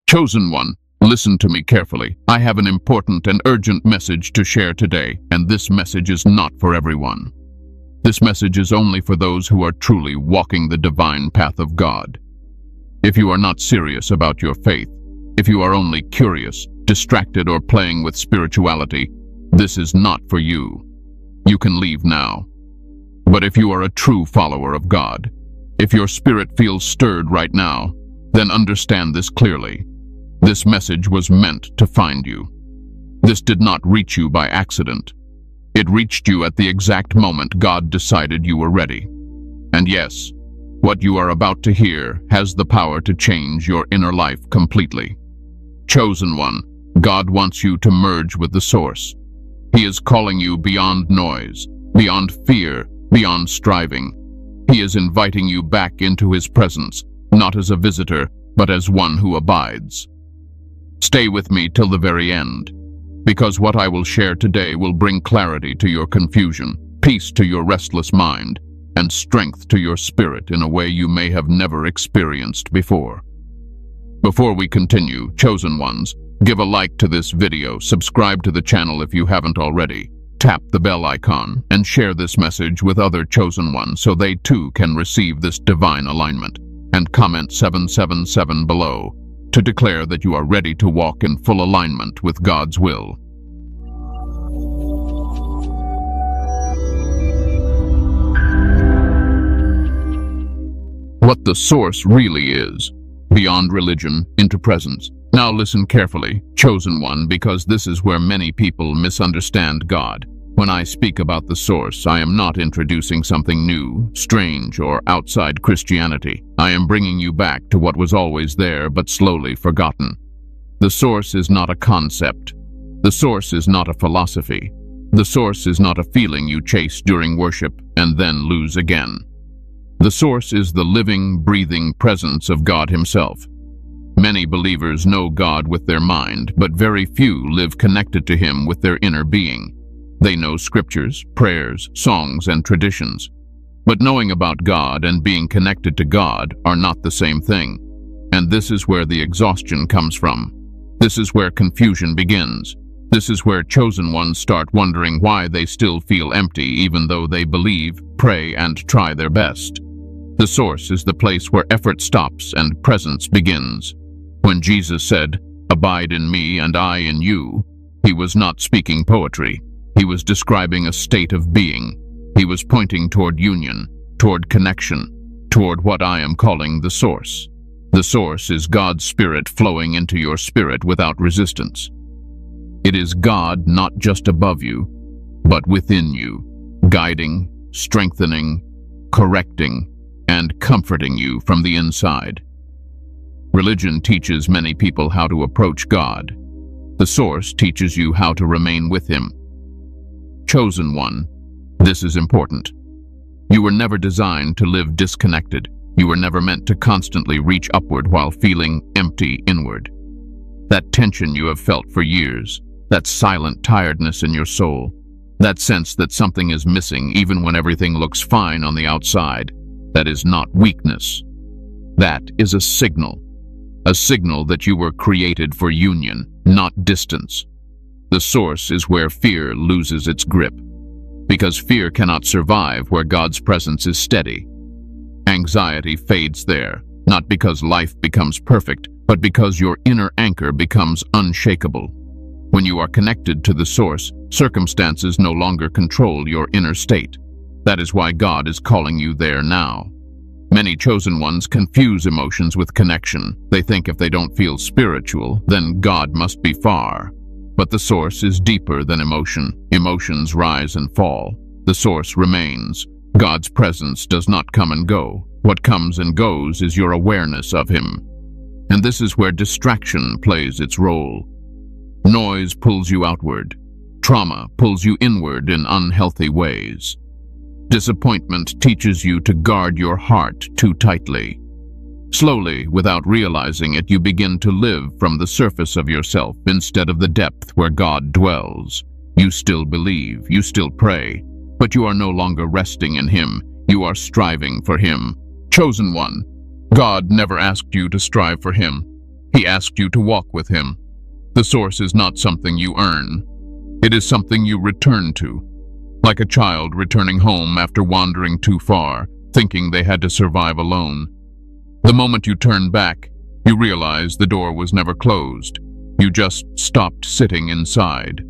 Chosen one, listen to me carefully. I have an important and urgent message to share today, and this message is not for everyone. This message is only for those who are truly walking the divine path of God. If you are not serious about your faith, if you are only curious, distracted, or playing with spirituality, this is not for you. You can leave now. But if you are a true follower of God, if your spirit feels stirred right now, then understand this clearly. This message was meant to find you. This did not reach you by accident. It reached you at the exact moment God decided you were ready. And yes, what you are about to hear has the power to change your inner life completely. Chosen one, God wants you to merge with the source. He is calling you beyond noise, beyond fear, beyond striving. He is inviting you back into His presence, not as a visitor, but as one who abides. Stay with me till the very end, because what I will share today will bring clarity to your confusion, peace to your restless mind, and strength to your spirit in a way you may have never experienced before. Before we continue, chosen ones, give a like to this video, subscribe to the channel if you haven't already, tap the bell icon, and share this message with other chosen ones so they too can receive this divine alignment, and comment 777 below to declare that you are ready to walk in full alignment with God's will. What the source really is, beyond religion, into presence. Now listen carefully, chosen one, because this is where many people misunderstand God. When I speak about the source, I am not introducing something new, strange, or outside Christianity. I am bringing you back to what was always there but slowly forgotten. The source is not a concept. The source is not a philosophy. The source is not a feeling you chase during worship and then lose again. The source is the living, breathing presence of God Himself. Many believers know God with their mind, but very few live connected to Him with their inner being. They know scriptures, prayers, songs, and traditions. But knowing about God and being connected to God are not the same thing. And this is where the exhaustion comes from. This is where confusion begins. This is where chosen ones start wondering why they still feel empty even though they believe, pray, and try their best. The source is the place where effort stops and presence begins. When Jesus said, "Abide in me and I in you," He was not speaking poetry. He was describing a state of being. He was pointing toward union, toward connection, toward what I am calling the source. The source is God's Spirit flowing into your spirit without resistance. It is God not just above you, but within you, guiding, strengthening, correcting, and comforting you from the inside. Religion teaches many people how to approach God. The source teaches you how to remain with Him. Chosen one, this is important. You were never designed to live disconnected. You were never meant to constantly reach upward while feeling empty inward. That tension you have felt for years, that silent tiredness in your soul, that sense that something is missing even when everything looks fine on the outside, that is not weakness. That is a signal that you were created for union, not distance. The source is where fear loses its grip, because fear cannot survive where God's presence is steady. Anxiety fades there, not because life becomes perfect, but because your inner anchor becomes unshakable. When you are connected to the source, circumstances no longer control your inner state. That is why God is calling you there now. Many chosen ones confuse emotions with connection. They think if they don't feel spiritual, then God must be far. But the source is deeper than emotion. Emotions rise and fall. The source remains. God's presence does not come and go. What comes and goes is your awareness of Him. And this is where distraction plays its role. Noise pulls you outward. Trauma pulls you inward in unhealthy ways. Disappointment teaches you to guard your heart too tightly. Slowly, without realizing it, you begin to live from the surface of yourself instead of the depth where God dwells. You still believe, you still pray, but you are no longer resting in Him. You are striving for Him. Chosen one, God never asked you to strive for Him. He asked you to walk with him. The source is not something you earn. It is something you return to, like a child returning home after wandering too far, thinking they had to survive alone. The moment you turn back, you realize the door was never closed. You just stopped sitting inside.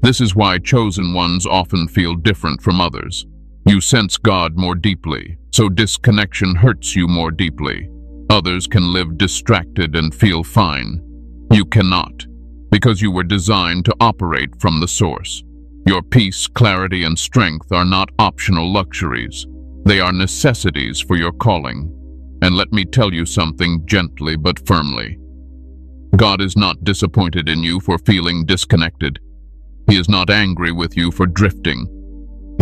This is why chosen ones often feel different from others. You sense God more deeply, so disconnection hurts you more deeply. Others can live distracted and feel fine. You cannot, because you were designed to operate from the source. Your peace, clarity, and strength are not optional luxuries. They are necessities for your calling. And let me tell you something gently but firmly. God is not disappointed in you for feeling disconnected. He is not angry with you for drifting.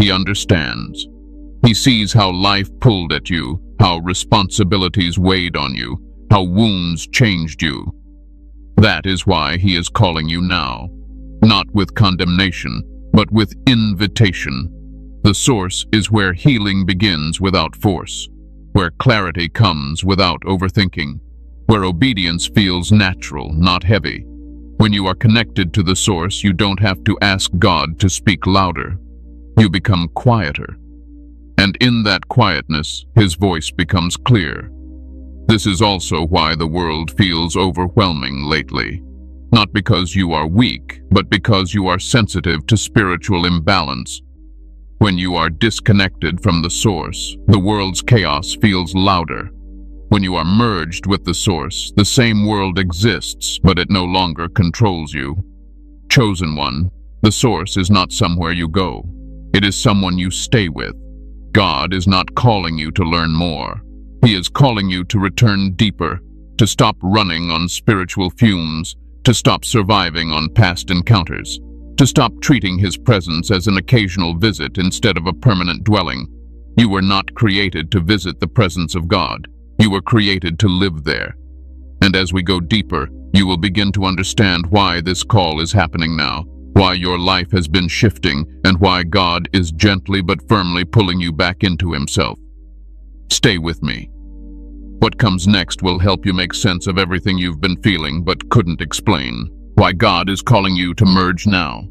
He understands. He sees how life pulled at you, how responsibilities weighed on you, how wounds changed you. That is why he is calling you now, not with condemnation, but with invitation. The source is where healing begins without force, where clarity comes without overthinking, where obedience feels natural, not heavy. When you are connected to the source, you don't have to ask God to speak louder. You become quieter. And in that quietness, his voice becomes clear. This is also why the world feels overwhelming lately. Not because you are weak, but because you are sensitive to spiritual imbalance. When you are disconnected from the source, the world's chaos feels louder. When you are merged with the source, the same world exists, but it no longer controls you. Chosen one, the source is not somewhere you go. It is someone you stay with. God is not calling you to learn more. He is calling you to return deeper, to stop running on spiritual fumes, to stop surviving on past encounters, to stop treating his presence as an occasional visit instead of a permanent dwelling. You were not created to visit the presence of God. You were created to live there. And as we go deeper, you will begin to understand why this call is happening now, why your life has been shifting, and why God is gently but firmly pulling you back into himself. Stay with me. What comes next will help you make sense of everything you've been feeling but couldn't explain. Why God is calling you to merge now.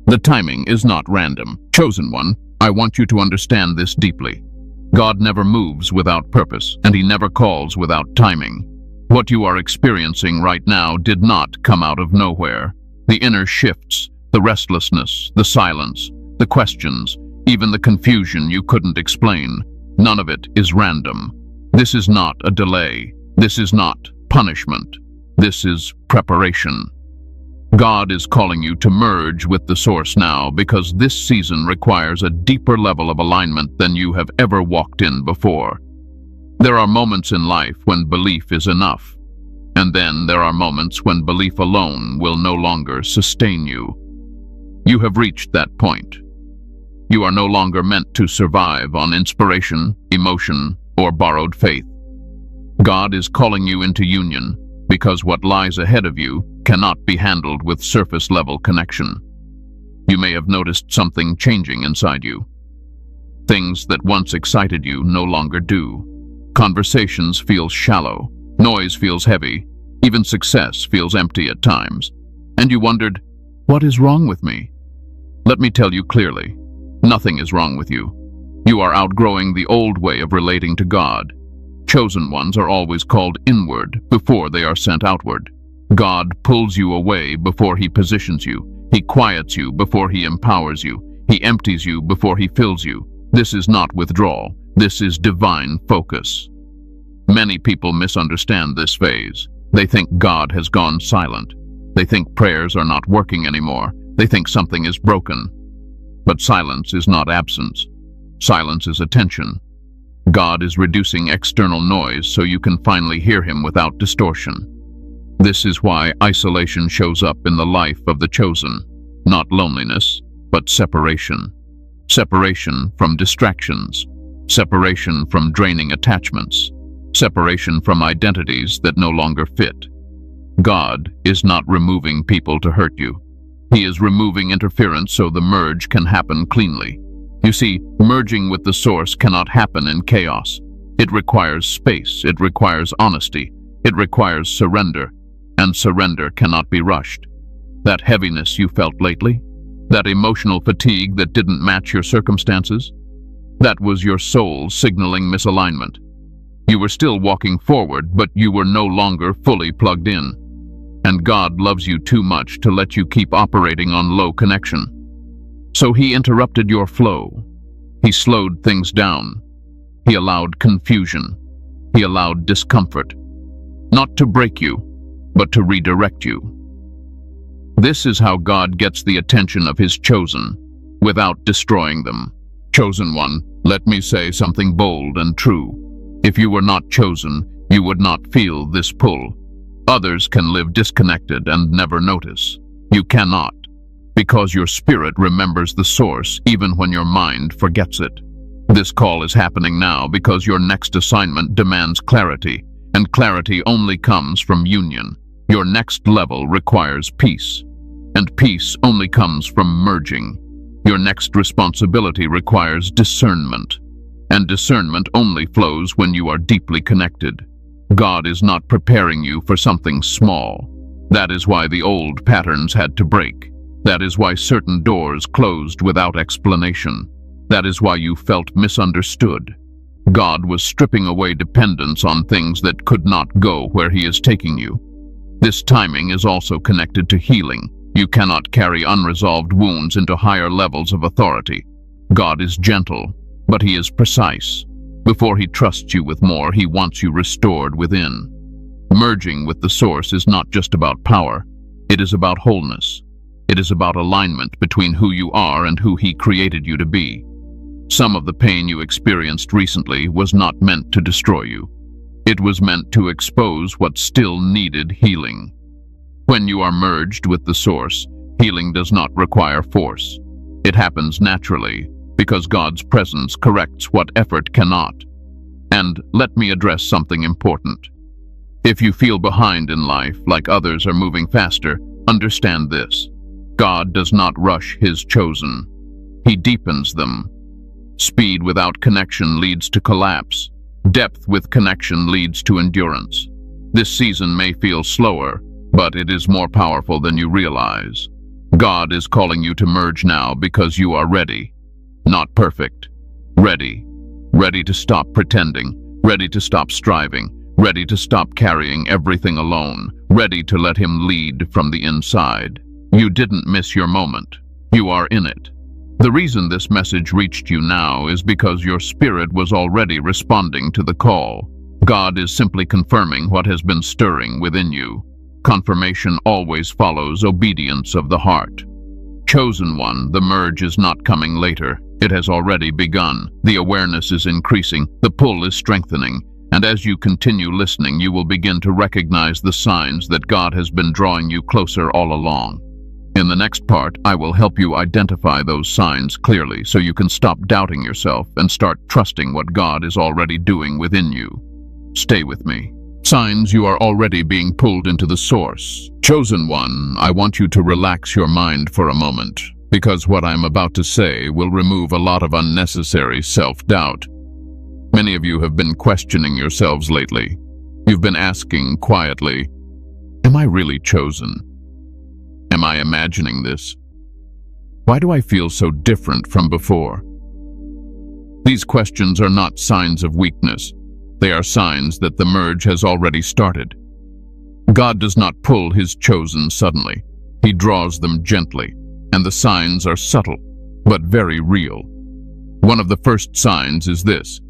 The timing is not random. Chosen one, I want you to understand this deeply. God never moves without purpose, and he never calls without timing. What you are experiencing right now did not come out of nowhere. The inner shifts, the restlessness, the silence, the questions, even the confusion you couldn't explain, none of it is random. This is not a delay. This is not punishment. This is preparation. God is calling you to merge with the source now because this season requires a deeper level of alignment than you have ever walked in before. There are moments in life when belief is enough, and then there are moments when belief alone will no longer sustain you. You have reached that point. You are no longer meant to survive on inspiration, emotion, or borrowed faith. God is calling you into union because what lies ahead of you cannot be handled with surface-level connection. You may have noticed something changing inside you. Things that once excited you no longer do. Conversations feel shallow, noise feels heavy, even success feels empty at times. And you wondered, what is wrong with me? Let me tell you clearly, nothing is wrong with you. You are outgrowing the old way of relating to God. Chosen ones are always called inward before they are sent outward. God pulls you away before he positions you. He quiets you before he empowers you. He empties you before he fills you. This is not withdrawal. This is divine focus. Many people misunderstand this phase. They think God has gone silent. They think prayers are not working anymore. They think something is broken. But silence is not absence. Silence is attention. God is reducing external noise so you can finally hear him without distortion. This is why isolation shows up in the life of the chosen. Not loneliness, but separation. Separation from distractions. Separation from draining attachments. Separation from identities that no longer fit. God is not removing people to hurt you. He is removing interference so the merge can happen cleanly. You see, merging with the source cannot happen in chaos. It requires space. It requires honesty. It requires surrender. and surrender cannot be rushed. That heaviness you felt lately, that emotional fatigue that didn't match your circumstances, that was your soul signaling misalignment. You were still walking forward, but you were no longer fully plugged in. And God loves you too much to let you keep operating on low connection. So He interrupted your flow. He slowed things down. He allowed confusion. He allowed discomfort. Not to break you, but to redirect you. This is how God gets the attention of His chosen, without destroying them. Chosen one, let me say something bold and true. If you were not chosen, you would not feel this pull. Others can live disconnected and never notice. You cannot, because your spirit remembers the source even when your mind forgets it. This call is happening now because your next assignment demands clarity, and clarity only comes from union. Your next level requires peace, and peace only comes from merging. Your next responsibility requires discernment, and discernment only flows when you are deeply connected. God is not preparing you for something small. That is why the old patterns had to break. That is why certain doors closed without explanation. That is why you felt misunderstood. God was stripping away dependence on things that could not go where He is taking you. This timing is also connected to healing. You cannot carry unresolved wounds into higher levels of authority. God is gentle, but He is precise. Before He trusts you with more, He wants you restored within. Merging with the source is not just about power. It is about wholeness. It is about alignment between who you are and who He created you to be. Some of the pain you experienced recently was not meant to destroy you. It was meant to expose what still needed healing. When you are merged with the source, healing does not require force. It happens naturally, because God's presence corrects what effort cannot. And let me address something important. If you feel behind in life, like others are moving faster, understand this. God does not rush His chosen. He deepens them. Speed without connection leads to collapse. Depth with connection leads to endurance. This season may feel slower, but it is more powerful than you realize. God is calling you to merge now because you are ready. Not perfect. Ready. Ready to stop pretending. Ready to stop striving. Ready to stop carrying everything alone. Ready to let Him lead from the inside. You didn't miss your moment. You are in it. The reason this message reached you now is because your spirit was already responding to the call. God is simply confirming what has been stirring within you. Confirmation always follows obedience of the heart. Chosen one, the merge is not coming later. It has already begun. The awareness is increasing. The pull is strengthening. And as you continue listening, you will begin to recognize the signs that God has been drawing you closer all along. In the next part, I will help you identify those signs clearly so you can stop doubting yourself and start trusting what God is already doing within you. Stay with me. Signs you are already being pulled into the source. Chosen one, I want you to relax your mind for a moment, because what I'm about to say will remove a lot of unnecessary self-doubt. Many of you have been questioning yourselves lately. You've been asking quietly, am I really chosen? Am I imagining this? Why do I feel so different from before? These questions are not signs of weakness. They are signs that the merge has already started. God does not pull His chosen suddenly. He draws them gently, and the signs are subtle, but very real. One of the first signs is this.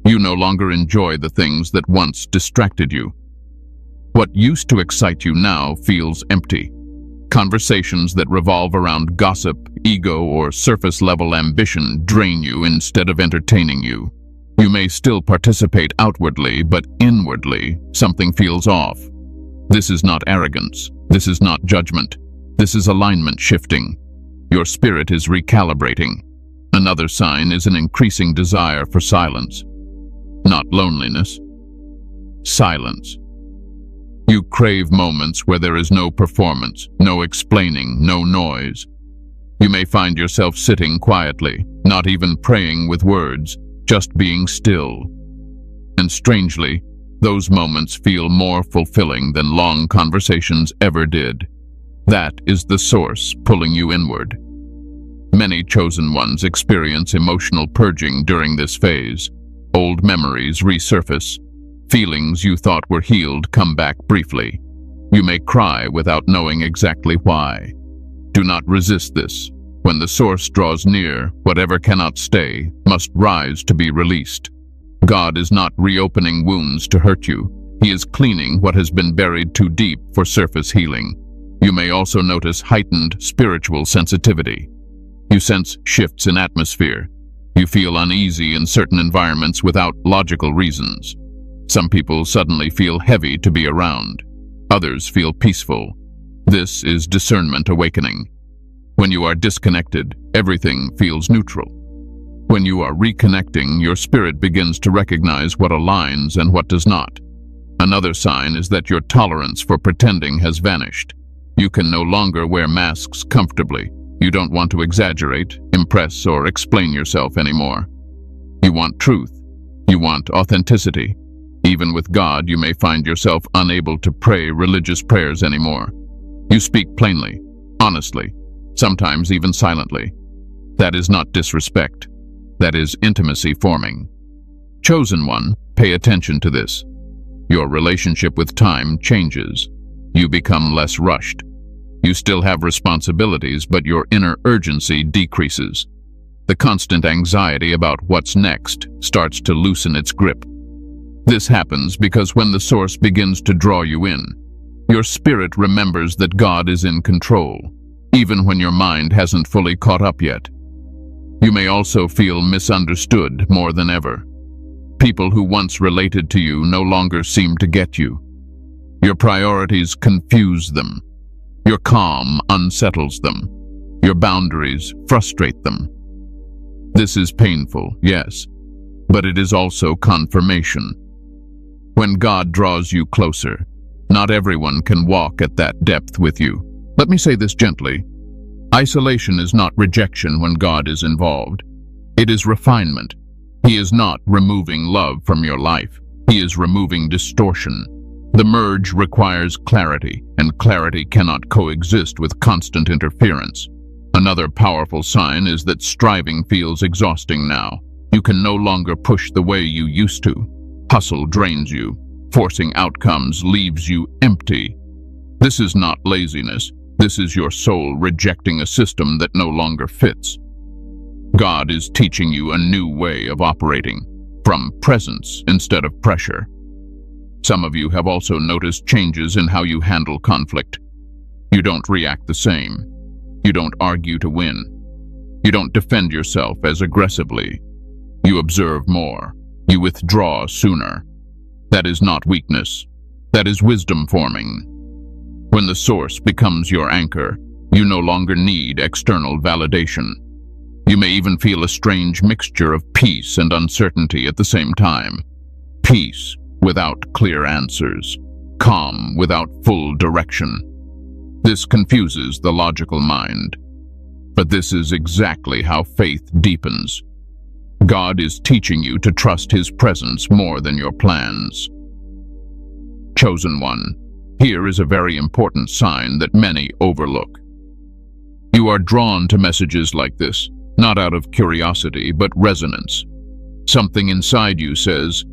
You no longer enjoy the things that once distracted you. What used to excite you now feels empty. Conversations that revolve around gossip, ego, or surface-level ambition drain you instead of entertaining you. You may still participate outwardly, but inwardly, something feels off. This is not arrogance. This is not judgment. This is alignment shifting. Your spirit is recalibrating. Another sign is an increasing desire for silence. Not loneliness. Silence. You crave moments where there is no performance, no explaining, no noise. You may find yourself sitting quietly, not even praying with words, just being still. And strangely, Those moments feel more fulfilling than long conversations ever did. That is the source pulling you inward. Many chosen ones experience emotional purging during this phase. Old memories resurface. Feelings you thought were healed come back briefly. You may cry without knowing exactly why. Do not resist this. When the source draws near, whatever cannot stay must rise to be released. God is not reopening wounds to hurt you. He is cleaning what has been buried too deep for surface healing. You may also notice heightened spiritual sensitivity. You sense shifts in atmosphere. You feel uneasy in certain environments without logical reasons. Some people suddenly feel heavy to be around. Others feel peaceful. This is discernment awakening. When you are disconnected, everything feels neutral. When you are reconnecting, your spirit begins to recognize what aligns and what does not. Another sign is that your tolerance for pretending has vanished. You can no longer wear masks comfortably. You don't want to exaggerate, impress, or explain yourself anymore. You want truth. You want authenticity. Even with God, you may find yourself unable to pray religious prayers anymore. You speak plainly, honestly, sometimes even silently. That is not disrespect. That is intimacy forming. Chosen one, pay attention to this. Your relationship with time changes. You become less rushed. You still have responsibilities, but your inner urgency decreases. The constant anxiety about what's next starts to loosen its grip. This happens because when the source begins to draw you in, your spirit remembers that God is in control, even when your mind hasn't fully caught up yet. You may also feel misunderstood more than ever. People who once related to you no longer seem to get you. Your priorities confuse them. Your calm unsettles them. Your boundaries frustrate them. This is painful, yes, but it is also confirmation. When God draws you closer, not everyone can walk at that depth with you. Let me say this gently. Isolation is not rejection when God is involved. It is refinement. He is not removing love from your life. He is removing distortion. The merge requires clarity, and clarity cannot coexist with constant interference. Another powerful sign is that striving feels exhausting now. You can no longer push the way you used to. Hustle drains you. Forcing outcomes leaves you empty. This is not laziness. This is your soul rejecting a system that no longer fits. God is teaching you a new way of operating, from presence instead of pressure. Some of you have also noticed changes in how you handle conflict. You don't react the same. You don't argue to win. You don't defend yourself as aggressively. You observe more. You withdraw sooner. That is not weakness. That is wisdom forming. When the source becomes your anchor, you no longer need external validation. You may even feel a strange mixture of peace and uncertainty at the same time. Peace without clear answers. Calm without full direction. This confuses the logical mind. But this is exactly how faith deepens. God is teaching you to trust His presence more than your plans. Chosen one, here is a very important sign that many overlook. You are drawn to messages like this, not out of curiosity, but resonance. Something inside you says,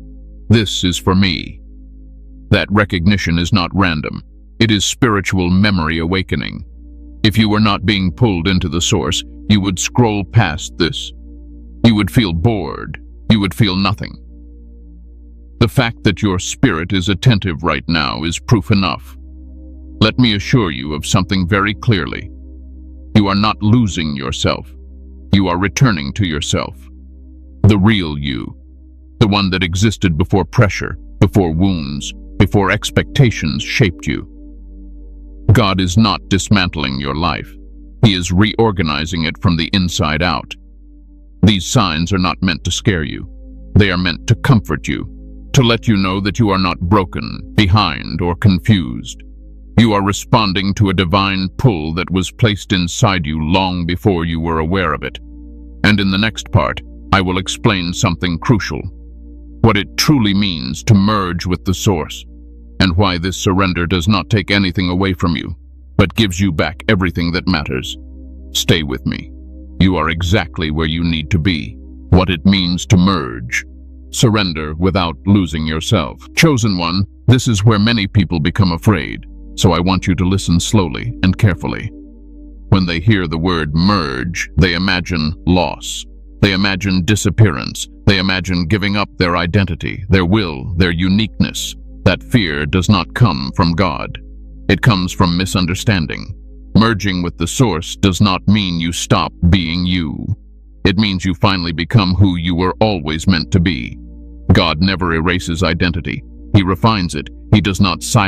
"This is for me." That recognition is not random. It is spiritual memory awakening. If you were not being pulled into the source, you would scroll past this. You would feel bored. You would feel nothing. The fact that your spirit is attentive right now is proof enough. Let me assure you of something very clearly. You are not losing yourself. You are returning to yourself. The real you. The one that existed before pressure, before wounds, before expectations shaped you. God is not dismantling your life. He is reorganizing it from the inside out. These signs are not meant to scare you. They are meant to comfort you, to let you know that you are not broken, behind, or confused. You are responding to a divine pull that was placed inside you long before you were aware of it. And in the next part, I will explain something crucial. what it truly means to merge with the source, and why this surrender does not take anything away from you, but gives you back everything that matters. Stay with me. You are exactly where you need to be. What it means to merge. Surrender without losing yourself. Chosen one, this is where many people become afraid, so I want you to listen slowly and carefully. When they hear the word merge, they imagine loss. They imagine disappearance. They imagine giving up their identity, their will, their uniqueness. That fear does not come from God. It comes from misunderstanding. Merging with the source does not mean you stop being you. It means you finally become who you were always meant to be. God never erases identity. He refines it. He does not silence